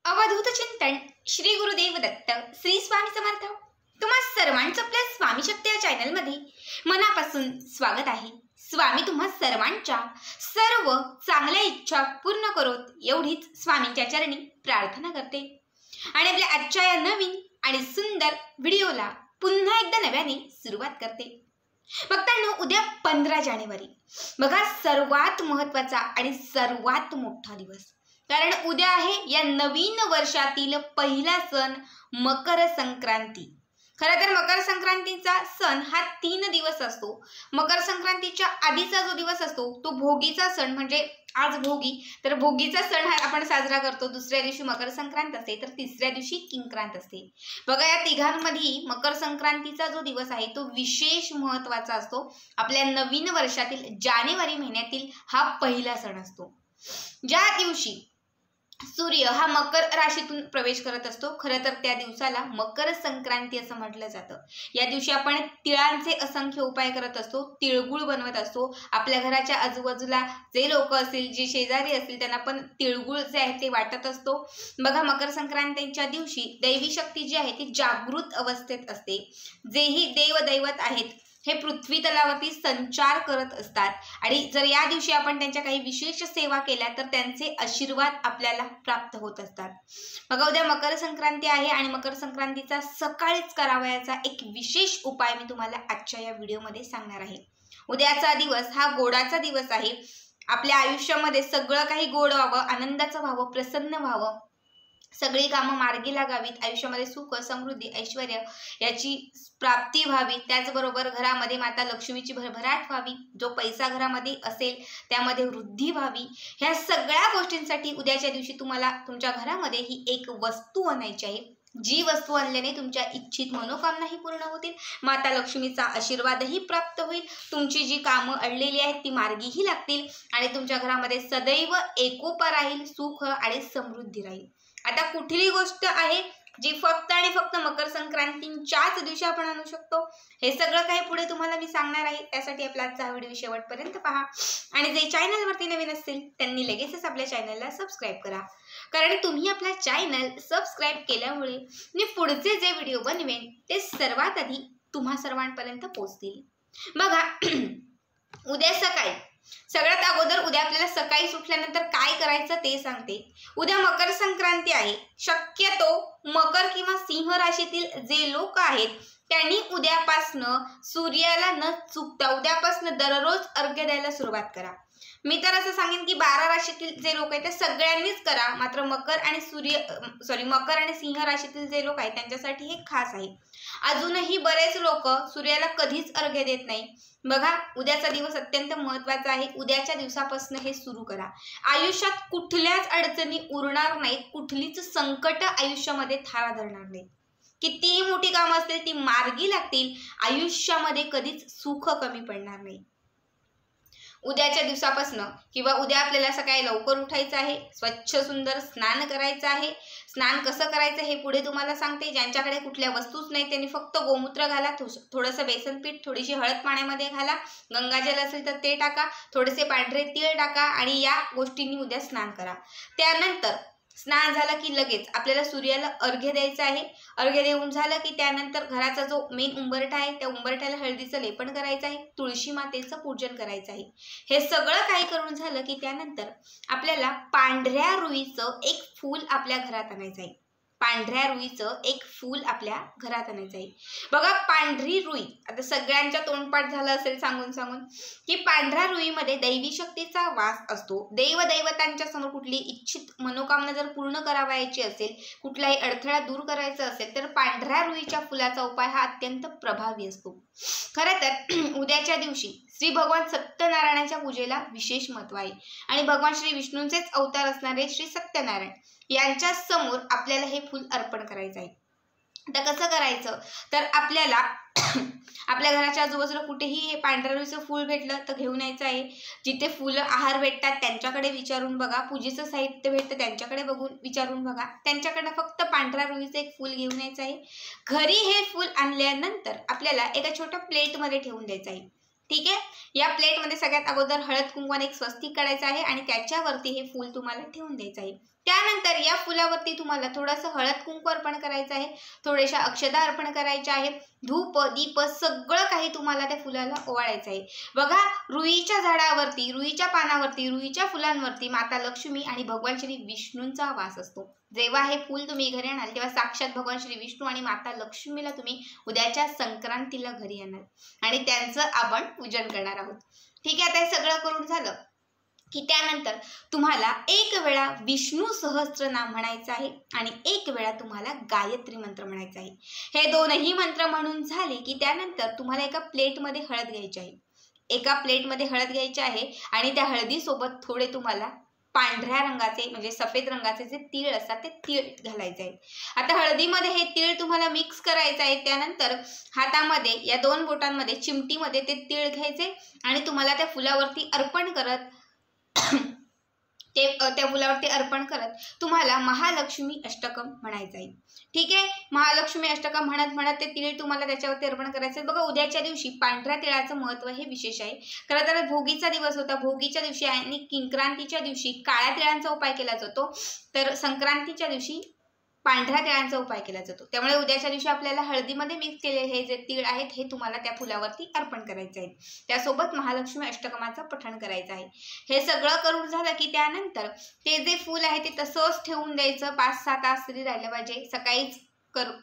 अवधूत चिंतन श्री गुरुदेव दत्त श्री स्वामी समर्थ। तुम्हा सर्वांचं आपल्या स्वामी शक्ती या चॅनलमध्ये मनापासून स्वागत आहे। स्वामी तुम्हा सर्वांच्या सर्व चांगल्या इच्छा पूर्ण करोत एवढीच स्वामींच्या चरणी प्रार्थना करते आणि आपल्या आजच्या या नवीन आणि सुंदर व्हिडिओला पुन्हा एकदा नव्याने सुरुवात करते। भक्तांनो, उद्या 15 जानेवारी बघा, सर्वात महत्त्वाचा आणि सर्वात मोठा दिवस, कारण उद्या आहे या नवीन वर्षातील पहिला सण मकर संक्रांती। खरं तर मकर संक्रांतीचा सण हा 3 दिवस असतो। मकर संक्रांतीच्या आधीचा जो दिवस असतो तो भोगीचा सण, म्हणजे आज भोगी, तर भोगीचा सण हा आपण साजरा करतो। दुसऱ्या दिवशी मकर संक्रांत असते, तर तिसऱ्या दिवशी किंक्रांत असते। बघा, या तिघांमध्ये मकर संक्रांतीचा जो दिवस आहे तो विशेष महत्त्वाचा असतो। आपल्या नवीन वर्षातील जानेवारी महिन्यातील हा पहिला सण असतो, ज्या दिवशी सूर्य हा मकर राशीतून प्रवेश करत असतो। खरं तर त्या दिवसाला मकर संक्रांती असं म्हटलं जातं। या दिवशी आपण तिळांचे असंख्य उपाय करत असतो, तिळगुळ बनवत असतो। आपल्या घराच्या आजूबाजूला जे लोक असतील, जे शेजारी असतील, त्यांना पण तिळगुळ जे आहे ते वाटत असतो। बघा, मकर संक्रांतीच्या दिवशी दैवी शक्ती जी आहे ती जागृत अवस्थेत असते। जेही देवदैवत आहेत हे पृथ्वी तलावरती संचार करत असतात आणि जर या दिवशी आपण त्यांच्या काही विशेष सेवा केल्या तर त्यांचे आशीर्वाद आपल्याला प्राप्त होत असतात। बघा, उद्या मकर संक्रांती आहे आणि मकर संक्रांतीचा सकाळीच करावयाचा एक विशेष उपाय मी तुम्हाला आजच्या या व्हिडिओमध्ये सांगणार आहे। उद्याचा दिवस हा गोडाचा दिवस आहे। आपल्या आयुष्यामध्ये सगळं काही गोड व्हावं, आनंदाचं व्हावं, प्रसन्न व्हावं, सगळी कामं मार्गी लागावीत, आयुष्यामध्ये सुख समृद्धी ऐश्वर्य याची प्राप्ती व्हावी, त्याचबरोबर घरामध्ये माता लक्ष्मीची भरभराट व्हावी, जो पैसा घरामध्ये असेल त्यामध्ये वृद्धी व्हावी, ह्या सगळ्या गोष्टींसाठी उद्याच्या दिवशी तुम्हाला तुमच्या घरामध्ये ही एक वस्तू आणायची आहे। जी वस्तू आणल्याने तुमच्या इच्छित मनोकामनाही पूर्ण होतील, माता लक्ष्मीचा आशीर्वादही प्राप्त होईल, तुमची जी कामं अडलेली आहेत ती मार्गीही लागतील आणि तुमच्या घरामध्ये सदैव एकोपा राहील, सुख आणि समृद्धी राहील। आता कुठली गोष्ट आहे जी फक्त आणि फक्त मकर संक्रांतीच्याच दिवशी आपण आणू शकतो, हे सगळं काही पुढे तुम्हाला मी सांगणार आहे। त्यासाठी आपला आजचा व्हिडिओ शेवटपर्यंत पहा आणि जे चॅनलवरती नवीन असतील त्यांनी लगेचच आपल्या चॅनलला सबस्क्राईब करा, कारण तुम्ही आपला चॅनल सबस्क्राईब केल्यामुळे मी पुढचे जे व्हिडिओ बनवेन ते सर्वात आधी तुम्हा सर्वांपर्यंत पोहोचतील। बघा, उद्या सकाळी सगळ्यात अगोदर उद्या आपल्याला सकाळी उठल्यानंतर काय करायचं ते सांगते। उद्या मकर संक्रांती आहे। शक्यतो मकर किंवा सिंह राशीतील जे लोक आहेत त्यांनी उद्यापासनं सूर्याला न चुकता उद्यापासनं दररोज अर्घ्य द्यायला सुरुवात करा। मी तर असं सांगेन की 12 राशीतील जे लोक आहेत ते सगळ्यांनीच करा, मात्र मकर आणि सिंह राशीतील जे लोक आहेत त्यांच्यासाठी हे खास आहे। अजूनही बरेच लोक सूर्याला कधीच अर्घ्य देत नाही। बघा, उद्याचा दिवस अत्यंत महत्त्वाचा आहे। उद्याच्या दिवसापासून हे सुरू करा। आयुष्यात कुठल्याच अडचणी उरणार नाहीत, कुठलीच संकट आयुष्यामध्ये थारा धरणार नाहीत, कितीही मोठी कामं असतील ती मार्गी लागतील, आयुष्यामध्ये कधीच सुख कमी पडणार नाही। उद्याच्या दिवसापासून किंवा उद्या आपल्याला सकाळी लवकर उठायचं आहे, स्वच्छ सुंदर स्नान करायचं आहे। स्नान कसं करायचं हे पुढे तुम्हाला सांगते। ज्यांच्याकडे कुठल्या वस्तूच नाही त्यांनी फक्त गोमूत्र घाला, थोडंसं बेसन पीठ, थोडीशी हळद पाण्यामध्ये घाला, गंगाजल असेल तर ते टाका, थोडेसे पांढरे तीळ टाका आणि या गोष्टींनी उद्या स्नान करा। त्यानंतर स्नान झालं की लगेच आपल्याला सूर्याला अर्घ्य द्यायचं आहे। अर्घ्य देऊन झालं की त्यानंतर घराचा जो मेन उंबरठा आहे त्या उंबरठ्याला हळदीचं लेपन करायचं आहे, तुळशी मातेचं पूजन करायचं आहे। हे सगळं काही करून झालं की त्यानंतर आपल्याला पांढऱ्या रुईचं एक फूल आपल्या घरात आणायचं आहे। पांढऱ्या रुईचं एक फूल आपल्या घरात आणायचं आहे। बघा, पांढरी रुई, आता सगळ्यांच्या तोंडपाठ झालं असेल सांगून की पांढऱ्या रुईमध्ये दैवी शक्तीचा वास असतो। देवदैवतांच्या समोर कुठली इच्छित मनोकामना जर पूर्ण करावायची असेल, कुठलाही अडथळा दूर करायचा असेल तर पांढऱ्या रुईच्या फुलाचा उपाय हा अत्यंत प्रभावी असतो। खरं तर उद्याच्या दिवशी श्री भगवान सत्यनारायणाच्या पूजेला विशेष महत्त्व आहे आणि भगवान श्री विष्णूंचेच अवतार असणारे श्री सत्यनारायण यांच्या समोर आपल्याला हे फूल अर्पण करायचं आहे। आता कसं करायचं तर आपल्याला आपल्या घराच्या आजूबाजूला कुठेही हे पांढऱ्या रुईचं फूल भेटलं तर घेऊन यायचं आहे। जिथे फुलं आहार भेटतात त्यांच्याकडे विचारून बघा, पूजेचं साहित्य भेटतं त्यांच्याकडे बघून विचारून बघा, त्यांच्याकडनं फक्त पांढऱ्या रुईचं एक फूल घेऊन यायचं आहे। घरी हे फूल आणल्यानंतर आपल्याला एका छोट्या प्लेटमध्ये ठेवून द्यायचं आहे। ठीक आहे, या प्लेटमध्ये सगळ्यात अगोदर हळद कुंकवाने एक स्वस्तिक काढायचं आहे आणि त्याच्यावरती हे फूल तुम्हाला ठेवून द्यायचं आहे। त्यानंतर या फुलावरती तुम्हाला थोडंसं हळद कुंकू अर्पण करायचं आहे, थोड्याशा अक्षदा अर्पण करायच्या आहे, धूप दीप सगळं काही तुम्हाला त्या फुलाला ओवाळायचं आहे। बघा, रुईच्या झाडावरती, रुईच्या पानावरती, रुईच्या फुलांवरती माता लक्ष्मी आणि भगवान श्री विष्णूंचा वास असतो। जेव्हा हे फूल तुम्ही घरी आणाल तेव्हा साक्षात भगवान श्री विष्णू आणि माता लक्ष्मीला तुम्ही उद्याच्या संक्रांतीला घरी आणाल आणि त्यांचं आपण पूजन करणार आहोत। ठीक आहे, आता हे सगळं करून झालं की त्यानंतर तुम्हाला एक वेळा विष्णू सहस्त्रनाम म्हणायचं आहे आणि एक वेळा तुम्हाला गायत्री मंत्र म्हणायचा आहे। हे दोनही मंत्र म्हणून झाले की त्यानंतर तुम्हाला एका प्लेटमध्ये हळद घ्यायची आहे, एका प्लेटमध्ये हळद घ्यायची आहे आणि त्या हळदीसोबत थोडे तुम्हाला पांढऱ्या रंगाचे म्हणजे सफेद रंगाचे जे तीळ असतात ते तीळ घालायचे आहेत। आता हळदीमध्ये हे तीळ तुम्हाला मिक्स करायचं आहे। त्यानंतर हातामध्ये या दोन बोटांमध्ये चिमटीमध्ये ते तीळ घ्यायचे आणि तुम्हाला त्या फुलावरती अर्पण करत त्या फुलावरती अर्पण करत तुम्हाला महालक्ष्मी अष्टकम म्हणायचं आहे। ठीक आहे, महालक्ष्मी अष्टकम म्हणत म्हणत ते तीळ तुम्हाला त्याच्यावरती अर्पण करायचे। बघा, उद्याच्या दिवशी पांढऱ्या तिळाचं महत्त्व हे विशेष आहे। खरं तर भोगीचा दिवस होता, भोगीच्या दिवशी आणि संक्रांतीच्या दिवशी काळ्या तिळांचा उपाय केला जातो, तर संक्रांतीच्या दिवशी पांढऱ्या तिळांचा उपाय केला जातो। त्यामुळे उद्याच्या दिवशी आपल्याला हळदीमध्ये मिक्स केलेले हे जे तीळ आहेत हे तुम्हाला त्या फुलावरती अर्पण करायचे आहेत। त्यासोबत महालक्ष्मी अष्टकमाचं पठण करायचं आहे। हे सगळं करून झालं की त्यानंतर ते जे फूल आहे ते तसंच ठेवून द्यायचं, 5-6 तास तरी राहिलं पाहिजे। सकाळीच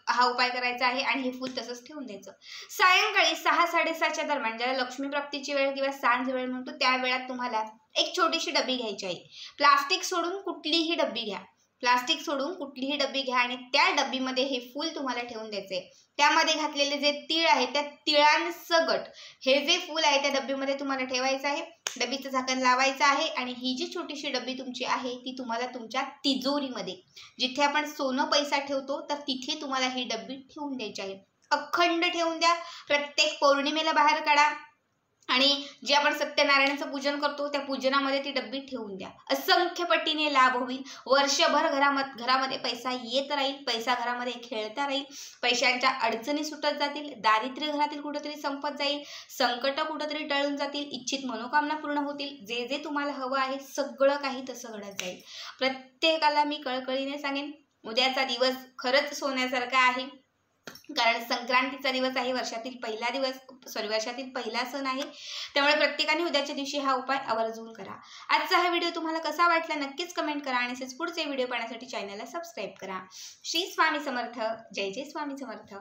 हा उपाय करायचा आहे आणि हे फूल तसंच ठेवून द्यायचं। सायंकाळी 6-6:30च्या दरम्यान, ज्याला लक्ष्मी प्राप्तीची वेळ किंवा सांज वेळ म्हणतो, त्या वेळात तुम्हाला एक छोटीशी डबी घ्यायची आहे। प्लास्टिक सोडून कुठलीही डबी घ्या, प्लास्टिक सोडून कुठलीही डबी घ्या आणि त्या डबीमध्ये हे फूल तुम्हाला ठेवून द्यायचे। त्यामध्ये घातलेले जे तीळ आहे त्या तिळांसकट हे जे फूल आहे त्या डबीमध्ये तुम्हाला ठेवायचं आहे। डबीचं झाकण लावायचं आहे आणि ही जी छोटीशी डबी तुमची आहे ती तुम्हाला तुमच्या तिजोरीमध्ये, जिथे आपण सोनं पैसा ठेवतो, तर तिथे तुम्हाला ही डबी ठेवून द्यायची आहे। अखंड ठेवून द्या, प्रत्येक पौर्णिमेला बाहेर काढा आणि जे आपण सत्यनारायणाचं पूजन करतो त्या पूजनामध्ये ती डब्बी ठेवून द्या। असंख्य पटीने लाभ होईल। वर्षभर घरामध्ये पैसा येत राहील, पैसा घरामध्ये खेळता राहील, पैशांच्या अडचणी सुटत जातील, दारिद्र्य घरातील कुठेतरी संपत जाईल, संकट कुठेतरी टळून जातील, इच्छित मनोकामना पूर्ण होतील, जे जे तुम्हाला हवं आहे सगळं काही तसं घडत जाईल। प्रत्येकाला मी कळकळीने सांगेन, उद्याचा दिवस खरंच सोन्यासारखा आहे, कारण संक्रांतीचा दिवस आहे, वर्षातील पहिला सण आहे। त्यामुळे प्रत्येकाने उद्याच्या दिवशी हा उपाय आवर्जून करा। आजचा हा व्हिडिओ तुम्हाला कसा वाटला नक्कीच कमेंट करा आणि पुढचे व्हिडिओ पाहण्यासाठी चॅनलला सबस्क्राईब करा। श्री स्वामी समर्थ, जय जय स्वामी समर्थ।